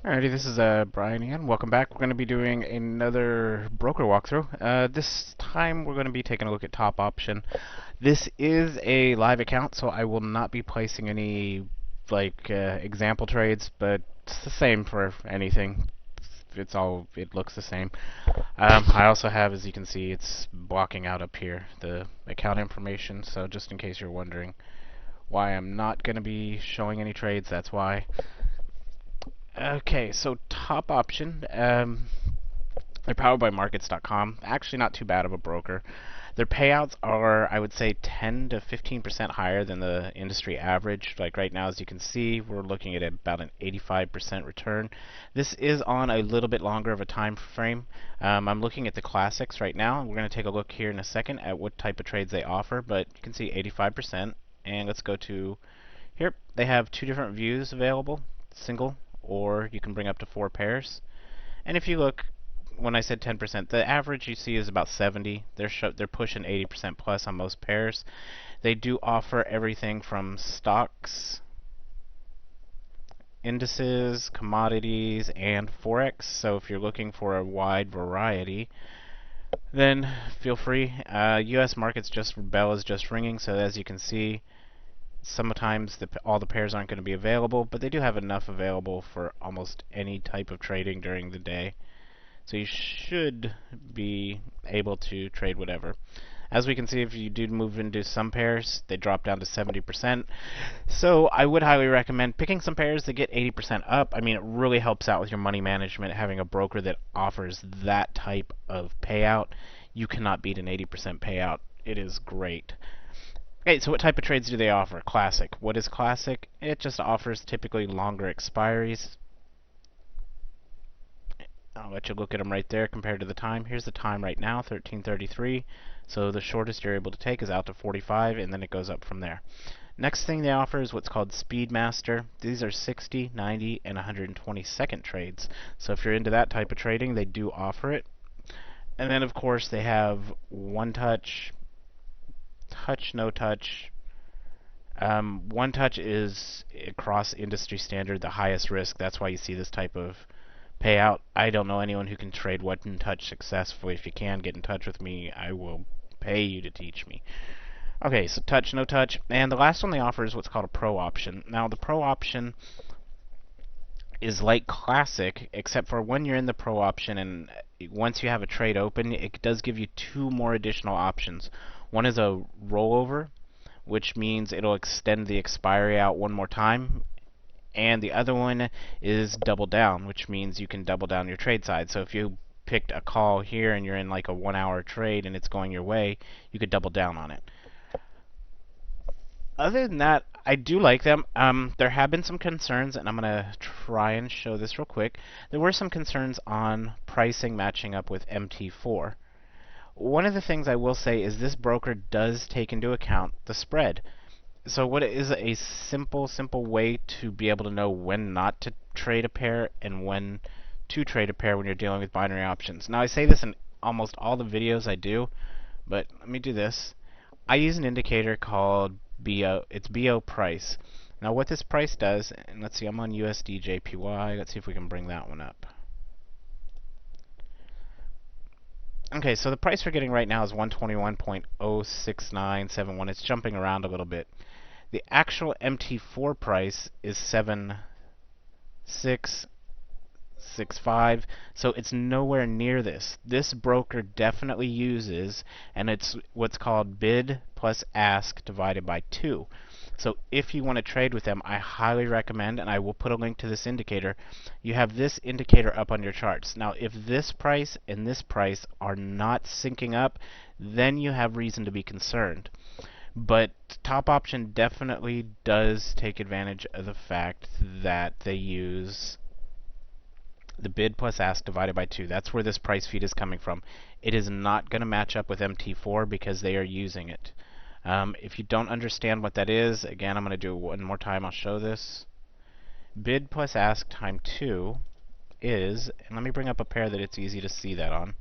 Alrighty, this is Brian again. Welcome back. We're going to be doing another broker walkthrough. This time we're going to be taking a look at Top Option. This is a live account, so I will not be placing any example trades, but it's the same for anything. It looks the same. I also have, as you can see, it's blocking out up here the account information. So just in case you're wondering why I'm not going to be showing any trades, that's why. Okay, so Top Option, they're powered by markets.com. Actually, not too bad of a broker. Their payouts are, I would say, 10 to 15% higher than the industry average. Like right now, as you can see, we're looking at about an 85% return. This is on a little bit longer of a time frame. I'm looking at the classics right now. We're going to take a look here in a second at what type of trades they offer, but you can see 85%. And let's go to here. They have two different views available, single, or you can bring up to 4 pairs. And if you look, when I said 10%, the average you see is about 70. They're pushing 80% plus on most pairs. They do offer everything from stocks, indices, commodities, and forex. So if you're looking for a wide variety, then feel free. U.S. markets bell is just ringing, so as you can see, sometimes all the pairs aren't going to be available, but they do have enough available for almost any type of trading during the day. So you should be able to trade whatever. As we can see, if you do move into some pairs, they drop down to 70%. So I would highly recommend picking some pairs that get 80% up. I mean, it really helps out with your money management, having a broker that offers that type of payout. You cannot beat an 80% payout. It is great. Okay, so what type of trades do they offer? Classic. What is classic? It just offers typically longer expiries. I'll let you look at them right there compared to the time. Here's the time right now, 13:33. So the shortest you're able to take is out to 45, and then it goes up from there. Next thing they offer is what's called Speedmaster. These are 60, 90, and 120-second trades. So if you're into that type of trading, they do offer it. And then, of course, they have one touch, touch, no touch. One touch is across industry standard the highest risk. That's why you see this type of payout. I don't know anyone who can trade one touch successfully. If you can, get in touch with me. I will pay you to teach me. Okay, so touch, no touch. And the last one they offer is what's called a pro option. Now, the pro option is like classic, except for when you're in the pro option and once you have a trade open, it does give you two more additional options. One is a rollover, which means it'll extend the expiry out one more time. And the other one is double down, which means you can double down your trade side. So if you picked a call here and you're in like a 1 hour trade and it's going your way, you could double down on it. Other than that, I do like them. There have been some concerns, and I'm going to try and show this real quick. There were some concerns on pricing matching up with MT4. One of the things I will say is this broker does take into account the spread. So what is a simple way to be able to know when not to trade a pair and when to trade a pair when you're dealing with binary options. Now I say this in almost all the videos I do, but let me do this. I use an indicator called BO. It's BO price. Now what this price does, and let's see, I'm on USD JPY. Let's see if we can bring that one up. Okay, so the price we're getting right now is 121.06971. It's jumping around a little bit. The actual MT4 price is 7665, so it's nowhere near this. This broker definitely uses, and it's what's called bid plus ask divided by 2. So if you want to trade with them, I highly recommend, and I will put a link to this indicator, you have this indicator up on your charts. Now, if this price and this price are not syncing up, then you have reason to be concerned. But Top Option definitely does take advantage of the fact that they use the bid plus ask divided by 2. That's where this price feed is coming from. It is not going to match up with MT4 because they are using it. If you don't understand what that is, again, I'm going to do it one more time. I'll show this. Bid plus ask times 2 is, and let me bring up a pair that it's easy to see that on.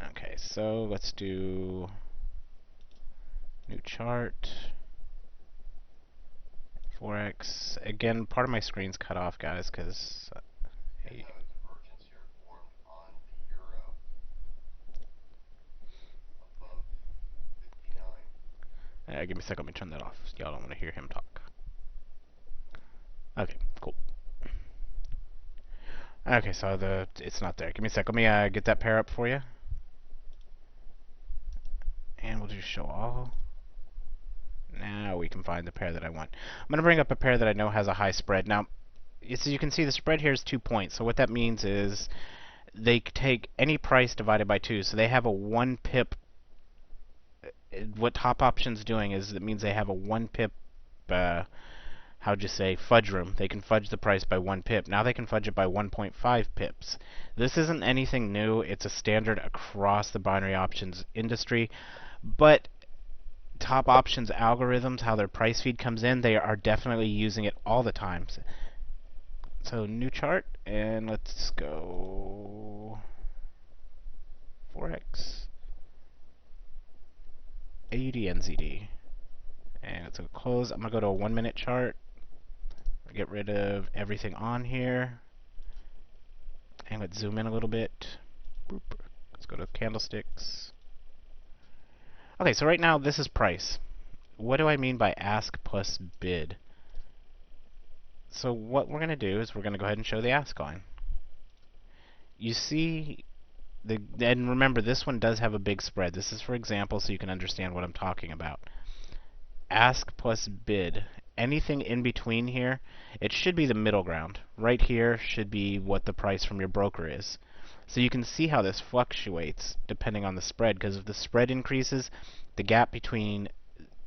Okay, so let's do new chart. Forex. Again, part of my screen's cut off, guys, because... give me a second, let me turn that off. Y'all don't want to hear him talk. Okay, cool. Okay, so it's not there. Give me a sec. Let me get that pair up for you. And we'll just show all. Now we can find the pair that I want. I'm going to bring up a pair that I know has a high spread. Now, as you can see, the spread here is 2 points. So what that means is they take any price divided by 2. So they have a 1 pip. What Top Option's doing is it means they have a 1 pip, how'd you say, fudge room. They can fudge the price by 1 pip. Now they can fudge it by 1.5 pips. This isn't anything new. It's a standard across the binary options industry. But Top Options algorithms, how their price feed comes in, they are definitely using it all the time. So new chart, and let's go forex AUD NZD, and let's go close. I'm gonna go to a 1-minute chart. Get rid of everything on here, and let's zoom in a little bit. Boop. Let's go to candlesticks. Okay, so right now this is price. What do I mean by ask plus bid? So what we're going to do is we're going to go ahead and show the ask line. You see, and remember, this one does have a big spread. This is for example, so you can understand what I'm talking about. Ask plus bid. Anything in between here, it should be the middle ground. Right here should be what the price from your broker is. So you can see how this fluctuates depending on the spread, because if the spread increases, the gap between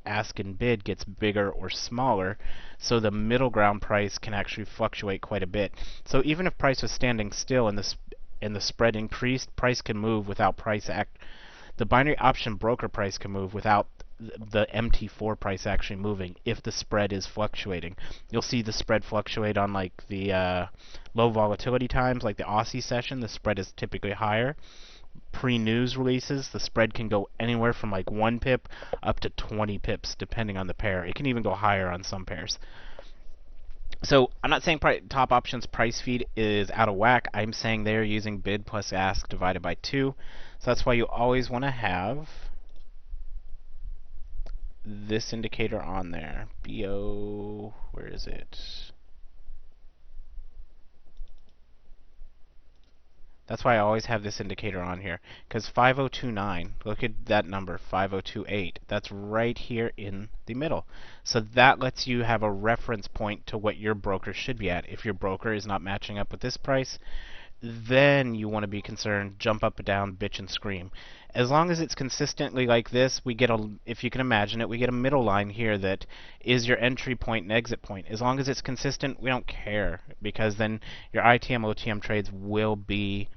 ask and bid gets bigger or smaller, so the middle ground price can actually fluctuate quite a bit. So even if price was standing still and the spread increased, price can move without the binary option broker price can move without the MT4 price actually moving if the spread is fluctuating. You'll see the spread fluctuate on like the low volatility times, like the Aussie session, the spread is typically higher. Pre-news releases, the spread can go anywhere from like 1 pip up to 20 pips depending on the pair. It can even go higher on some pairs. So I'm not saying Top Options price feed is out of whack. I'm saying they're using bid plus ask divided by 2. So that's why you always want to have this indicator on there. BO, where is it? That's why I always have this indicator on here, because 5029, look at that number, 5028, that's right here in the middle. So that lets you have a reference point to what your broker should be at. If your broker is not matching up with this price, then you want to be concerned, jump up and down, bitch and scream. As long as it's consistently like this, we get if you can imagine it, we get a middle line here that is your entry point and exit point. As long as it's consistent, we don't care, because then your ITM, OTM trades will be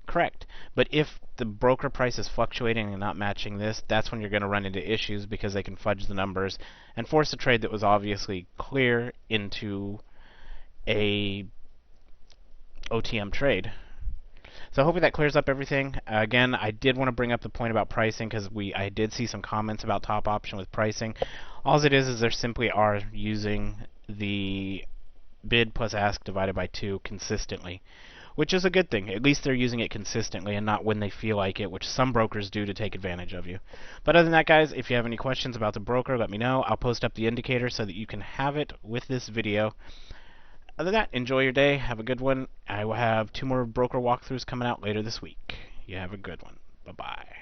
correct. But if the broker price is fluctuating and not matching this, that's when you're going to run into issues, because they can fudge the numbers and force a trade that was obviously clear into a OTM trade. So hopefully that clears up everything. Again, I did want to bring up the point about pricing, because I did see some comments about Top Option with pricing. All it is they simply are using the bid plus ask divided by 2 consistently, which is a good thing. At least they're using it consistently and not when they feel like it, which some brokers do to take advantage of you. But other than that, guys, if you have any questions about the broker, let me know. I'll post up the indicator so that you can have it with this video. Other than that, enjoy your day. Have a good one. I will have 2 more broker walkthroughs coming out later this week. You have a good one. Bye-bye.